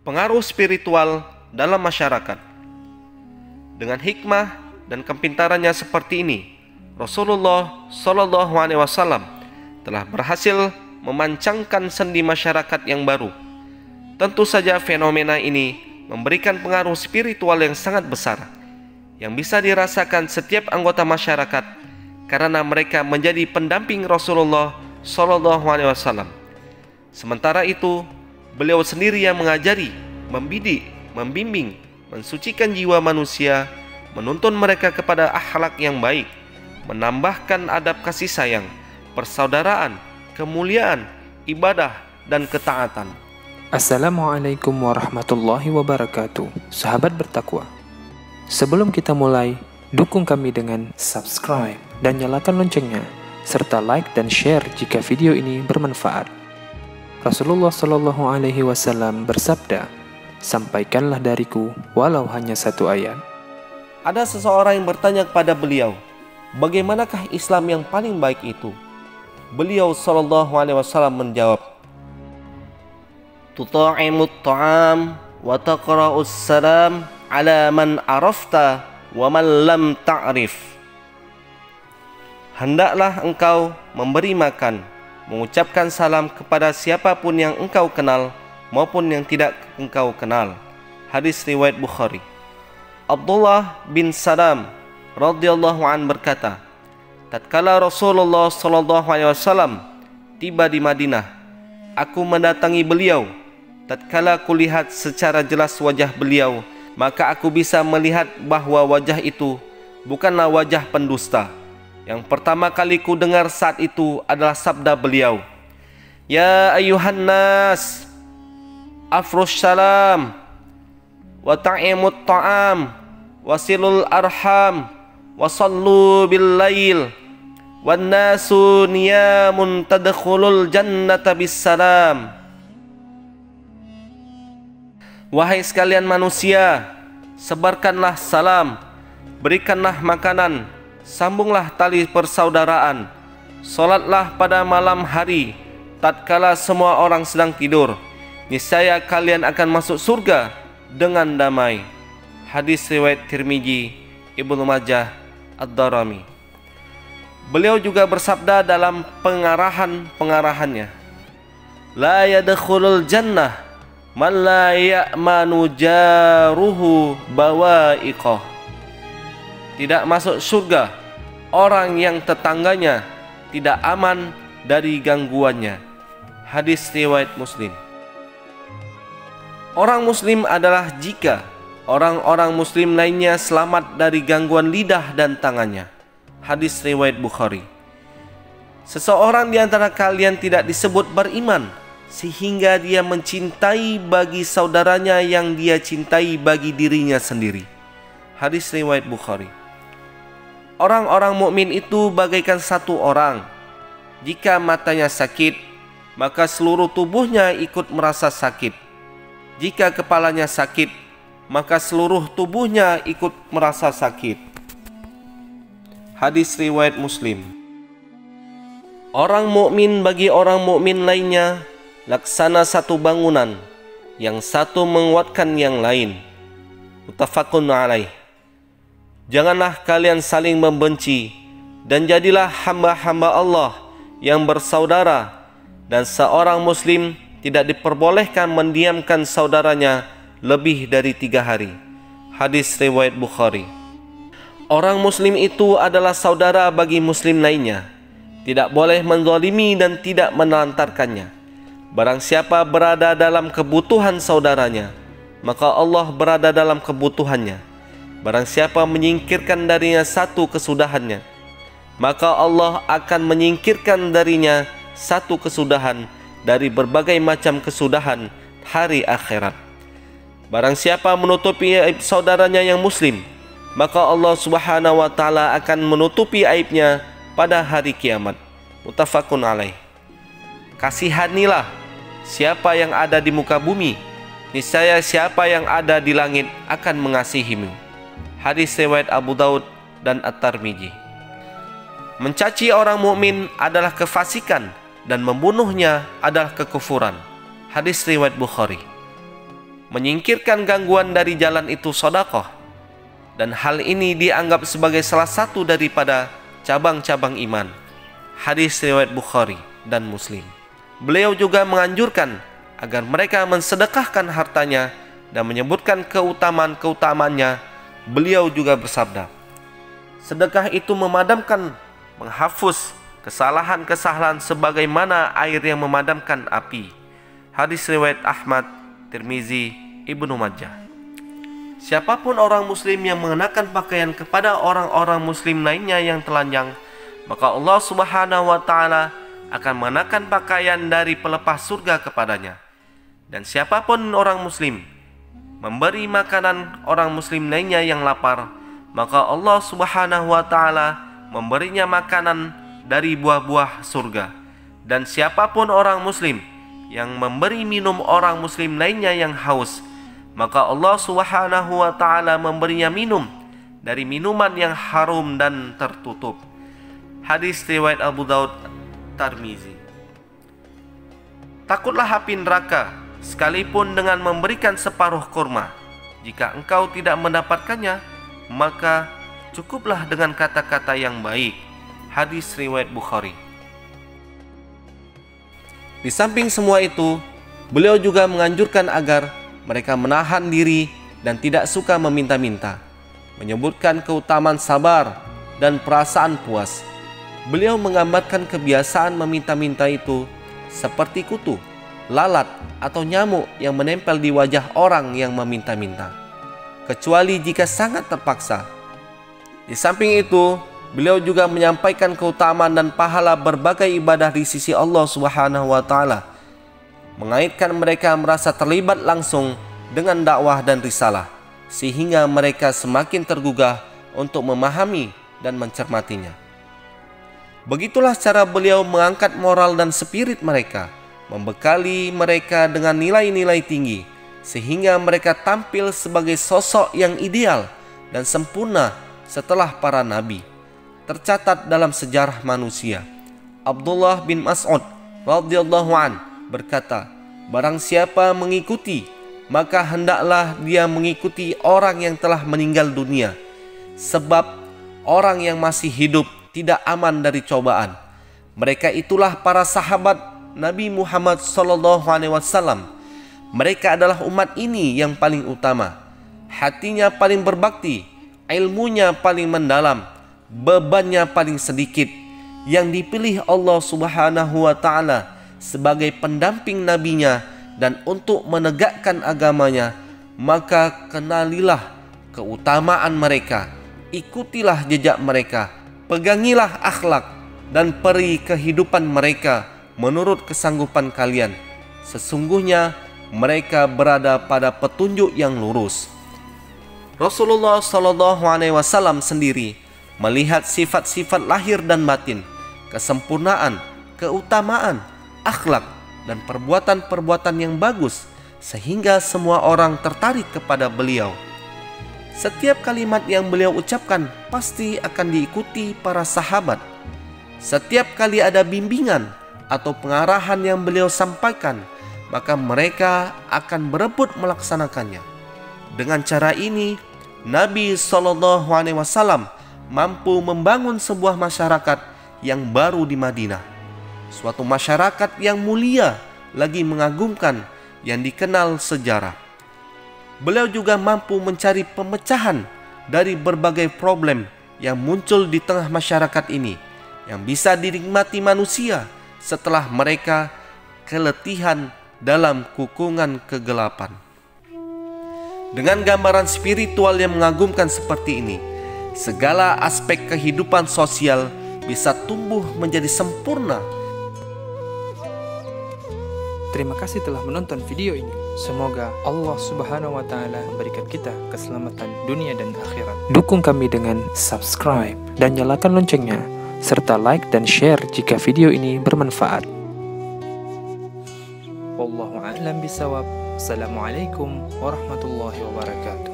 Pengaruh spiritual dalam masyarakat. Dengan hikmah dan kepintarannya seperti ini, Rasulullah SAW telah berhasil memancangkan sendi masyarakat yang baru. Tentu saja fenomena ini memberikan pengaruh spiritual yang sangat besar, yang bisa dirasakan setiap anggota masyarakat karena mereka menjadi pendamping Rasulullah SAW. Sementara itu, beliau sendiri yang mengajari, membidik, membimbing, mensucikan jiwa manusia, menuntun mereka kepada akhlak yang baik, menambahkan adab kasih sayang, persaudaraan, kemuliaan, ibadah, dan ketaatan. Assalamualaikum warahmatullahi wabarakatuh. Sahabat bertakwa, sebelum kita mulai, dukung kami dengan subscribe dan nyalakan loncengnya, serta like dan share jika video ini bermanfaat. Rasulullah Shallallahu Alaihi Wasallam bersabda, "Sampaikanlah dariku walau hanya satu ayat." Ada seseorang yang bertanya kepada beliau, bagaimanakah Islam yang paling baik itu? Beliau Shallallahu Alaihi Wasallam menjawab, "Tuta'imut ta'am wa taqra'us salam ala man arafta wa man lam ta'rif." Hendaklah engkau memberi makan, mengucapkan salam kepada siapapun yang engkau kenal maupun yang tidak engkau kenal. Hadis riwayat Bukhari. Abdullah bin Salam radhiyallahu an berkata, tatkala Rasulullah SAW tiba di Madinah, aku mendatangi beliau. Tatkala kulihat secara jelas wajah beliau, maka aku bisa melihat bahwa wajah itu bukanlah wajah pendusta. Yang pertama kali ku dengar saat itu adalah sabda beliau, "Ya ayuhan nas, afrush salam, wa ta'imut ta'am, wasilul arham, wasallu bil lail, wan nasu niyamun tadkhulul jannata bis salam." Wahai sekalian manusia, sebarkanlah salam, berikanlah makanan, sambunglah tali persaudaraan, solatlah pada malam hari tatkala semua orang sedang tidur, niscaya kalian akan masuk surga dengan damai. Hadis riwayat Tirmizi, Ibnu Majah, Ad-Darimi. Beliau juga bersabda dalam pengarahannya, la yadkhulul jannah man la ya'manu jaruhu bawa'iqah. Tidak masuk surga orang yang tetangganya tidak aman dari gangguannya. Hadis riwayat Muslim. Orang muslim adalah jika orang-orang muslim lainnya selamat dari gangguan lidah dan tangannya. Hadis riwayat Bukhari. Seseorang di antara kalian tidak disebut beriman sehingga dia mencintai bagi saudaranya yang dia cintai bagi dirinya sendiri. Hadis riwayat Bukhari. Orang-orang mukmin itu bagaikan satu orang. Jika matanya sakit, maka seluruh tubuhnya ikut merasa sakit. Jika kepalanya sakit, maka seluruh tubuhnya ikut merasa sakit. Hadis riwayat Muslim. Orang mukmin bagi orang mukmin lainnya laksana satu bangunan, yang satu menguatkan yang lain. Muttafaqun alaih. Janganlah kalian saling membenci, dan jadilah hamba-hamba Allah yang bersaudara, dan seorang muslim tidak diperbolehkan mendiamkan saudaranya lebih dari 3 hari. Hadis riwayat Bukhari. Orang muslim itu adalah saudara bagi muslim lainnya, tidak boleh menzalimi dan tidak menelantarkannya. Barang siapa berada dalam kebutuhan saudaranya, maka Allah berada dalam kebutuhannya. Barang siapa menyingkirkan darinya satu kesudahannya, maka Allah akan menyingkirkan darinya satu kesudahan dari berbagai macam kesudahan hari akhirat. Barang siapa menutupi aib saudaranya yang muslim, maka Allah Subhanahu wa taala akan menutupi aibnya pada hari kiamat. Muttafaqun alaih. Kasihanilah siapa yang ada di muka bumi, niscaya siapa yang ada di langit akan mengasihimu. Hadis riwayat Abu Daud dan At-Tirmizi. Mencaci orang mukmin adalah kefasikan dan membunuhnya adalah kekufuran. Hadis riwayat Bukhari. menyingkirkan gangguan dari jalan itu sedekah, dan hal ini dianggap sebagai salah satu daripada cabang-cabang iman. Hadis riwayat Bukhari dan Muslim. Beliau juga menganjurkan agar mereka mensedekahkan hartanya dan menyebutkan keutamaan-keutamaannya. Beliau juga bersabda, sedekah itu memadamkan, menghapus kesalahan-kesalahan sebagaimana air yang memadamkan api. Hadis riwayat Ahmad, Tirmizi, Ibnu Majah. Siapapun orang muslim yang mengenakan pakaian kepada orang-orang muslim lainnya yang telanjang, maka Allah Subhanahu wa ta'ala akan mengenakan pakaian dari pelepas surga kepadanya. Dan siapapun orang muslim memberi makanan orang muslim lainnya yang lapar, maka Allah Subhanahu wa ta'ala memberinya makanan dari buah-buah surga. Dan siapapun orang muslim yang memberi minum orang muslim lainnya yang haus, maka Allah Subhanahu wa ta'ala memberinya minum dari minuman yang harum dan tertutup. Hadis riwayat Abu Daud, Tirmizi. Takutlah api neraka sekalipun dengan memberikan separuh kurma. Jika engkau tidak mendapatkannya, maka cukuplah dengan kata-kata yang baik. Hadis riwayat Bukhari. Di samping semua itu, beliau juga menganjurkan agar mereka menahan diri dan tidak suka meminta-minta, menyebutkan keutamaan sabar dan perasaan puas. Beliau menggambarkan kebiasaan meminta-minta itu seperti kutu, lalat, atau nyamuk yang menempel di wajah orang yang meminta-minta, kecuali jika sangat terpaksa. Di samping itu, beliau juga menyampaikan keutamaan dan pahala berbagai ibadah di sisi Allah Subhanahu wa ta'ala, mengaitkan mereka merasa terlibat langsung dengan dakwah dan risalah, sehingga mereka semakin tergugah untuk memahami dan mencermatinya. Begitulah cara beliau mengangkat moral dan spirit mereka, membekali mereka dengan nilai-nilai tinggi, sehingga mereka tampil sebagai sosok yang ideal dan sempurna setelah para nabi. Tercatat dalam sejarah manusia, Abdullah bin Mas'ud radhiyallahu an berkata, barang siapa mengikuti, maka hendaklah dia mengikuti orang yang telah meninggal dunia, sebab orang yang masih hidup tidak aman dari cobaan. Mereka itulah para sahabat Nabi Muhammad SAW. Mereka adalah umat ini yang paling utama, hatinya paling berbakti, ilmunya paling mendalam, bebannya paling sedikit, yang dipilih Allah Subhanahu wa ta'ala sebagai pendamping nabinya dan untuk menegakkan agamanya. Maka kenalilah keutamaan mereka, ikutilah jejak mereka, pegangilah akhlak dan peri kehidupan mereka menurut kesanggupan kalian. Sesungguhnya mereka berada pada petunjuk yang lurus. Rasulullah SAW sendiri melihat sifat-sifat lahir dan batin, kesempurnaan, keutamaan, akhlak, dan perbuatan-perbuatan yang bagus, sehingga semua orang tertarik kepada beliau. Setiap kalimat yang beliau ucapkan pasti akan diikuti para sahabat. Setiap kali ada bimbingan atau pengarahan yang beliau sampaikan, maka mereka akan berebut melaksanakannya. Dengan cara ini, Nabi SAW mampu membangun sebuah masyarakat yang baru di Madinah, suatu masyarakat yang mulia lagi mengagumkan, yang dikenal sejarah. Beliau juga mampu mencari pemecahan dari berbagai problem yang muncul di tengah masyarakat ini, yang bisa dinikmati manusia setelah mereka keletihan dalam kukungan kegelapan. Dengan gambaran spiritual yang mengagumkan seperti ini, segala aspek kehidupan sosial bisa tumbuh menjadi sempurna. Terima kasih telah menonton video ini. Semoga Allah Subhanahu wa ta'ala memberikan kita keselamatan dunia dan akhirat. Dukung kami dengan subscribe dan nyalakan loncengnya, serta like dan share jika video ini bermanfaat. Wallahu a'lam bishawab. Assalamualaikum warahmatullahi wabarakatuh.